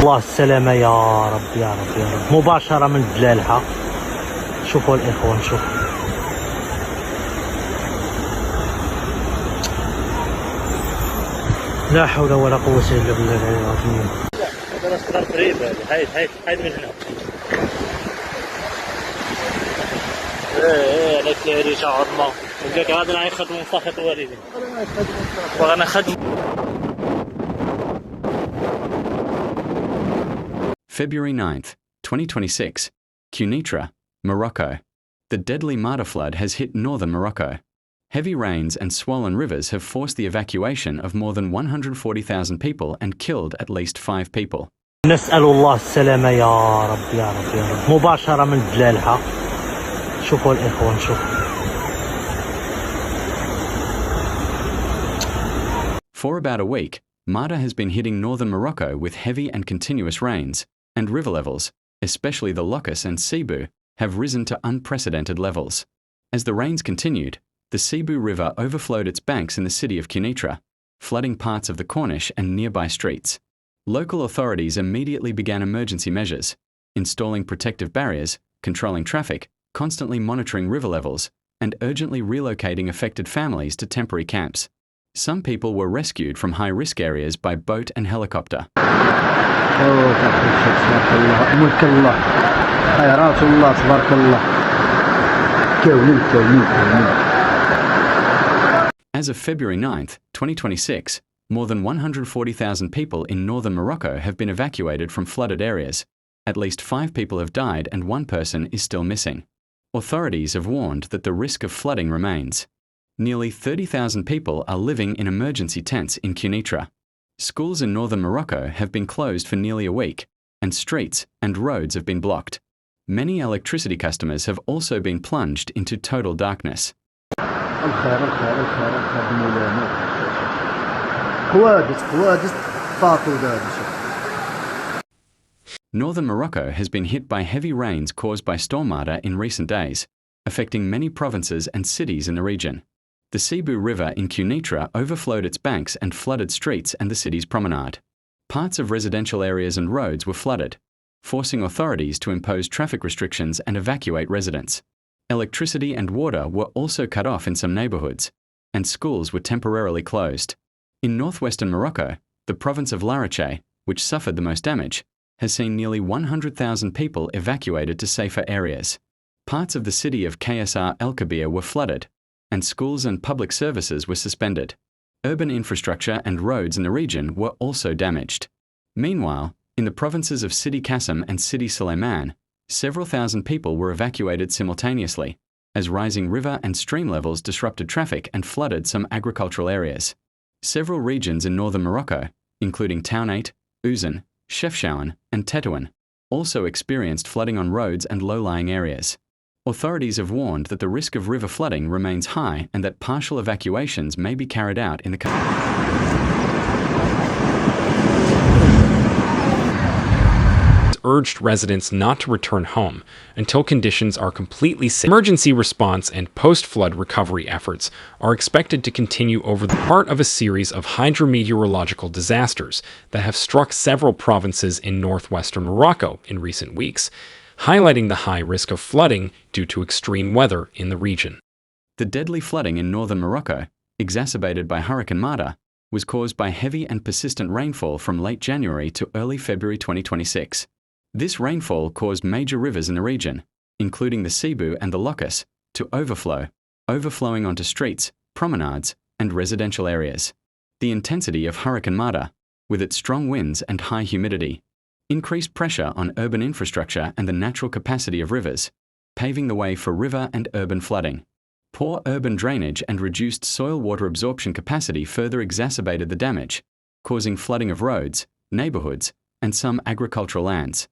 الله السلامة يا رب يا رب يا رب. مباشرة من بلالحة. شوفوا الإخوان شوفوا. لا حول ولا قوة إلا بالله العلي العظيم. هذا أصغر قريب هاي من هنا. على كلاريشة عظمى. وقالك غادي نخدمو فاخط والدين. وغانا نخدمو. February 9th, 2026, Kenitra, Morocco. The deadly Marta flood has hit northern Morocco. Heavy rains and swollen rivers have forced the evacuation of more than 140,000 people and killed at least 5 people. نسأل الله السلامة يا رب يا رب يا رب. مباشرة من بلالحة. شوفوا الإخوان شوفوا. For about a week, Marta has been hitting northern Morocco with heavy and continuous rains, and river levels, especially the Locus and Sebou, have risen to unprecedented levels. As the rains continued, the Sebou River overflowed its banks in the city of Kenitra, flooding parts of the Corniche and nearby streets. Local authorities immediately began emergency measures, installing protective barriers, controlling traffic, constantly monitoring river levels, and urgently relocating affected families to temporary camps. Some people were rescued from high-risk areas by boat and helicopter. As of February 9th, 2026, more than 140,000 people in northern Morocco have been evacuated from flooded areas. At least 5 people have died and 1 person is still missing. Authorities have warned that the risk of flooding remains. Nearly 30,000 people are living in emergency tents in Kenitra. Schools in northern Morocco have been closed for nearly a week, and streets and roads have been blocked. Many electricity customers have also been plunged into total darkness. Northern Morocco has been hit by heavy rains caused by Storm Marta in recent days, affecting many provinces and cities in the region. The Sebou River in Kenitra overflowed its banks and flooded streets and the city's promenade. Parts of residential areas and roads were flooded, forcing authorities to impose traffic restrictions and evacuate residents. Electricity and water were also cut off in some neighborhoods, and schools were temporarily closed. In northwestern Morocco, the province of Larache, which suffered the most damage, has seen nearly 100,000 people evacuated to safer areas. Parts of the city of Qasr El-Kabir were flooded, and schools and public services were suspended. Urban infrastructure and roads in the region were also damaged. Meanwhile, in the provinces of Sidi Qasim and Sidi Suleiman, several thousand people were evacuated simultaneously, as rising river and stream levels disrupted traffic and flooded some agricultural areas. Several regions in northern Morocco, including Townate, Ouzan, Chefchaouen, and Tetouan, also experienced flooding on roads and low-lying areas. Authorities have warned that the risk of river flooding remains high and that partial evacuations may be carried out in the urged residents not to return home until conditions are completely safe. Emergency response and post-flood recovery efforts are expected to continue over the part of a series of hydrometeorological disasters that have struck several provinces in northwestern Morocco in recent weeks, highlighting the high risk of flooding due to extreme weather in the region. The deadly flooding in northern Morocco, exacerbated by Hurricane Marta, was caused by heavy and persistent rainfall from late January to early February 2026. This rainfall caused major rivers in the region, including the Sebou and the Locus, to overflowing onto streets, promenades, and residential areas. The intensity of Hurricane Marta, with its strong winds and high humidity, increased pressure on urban infrastructure and the natural capacity of rivers, paving the way for river and urban flooding. Poor urban drainage and reduced soil water absorption capacity further exacerbated the damage, causing flooding of roads, neighborhoods, and some agricultural lands.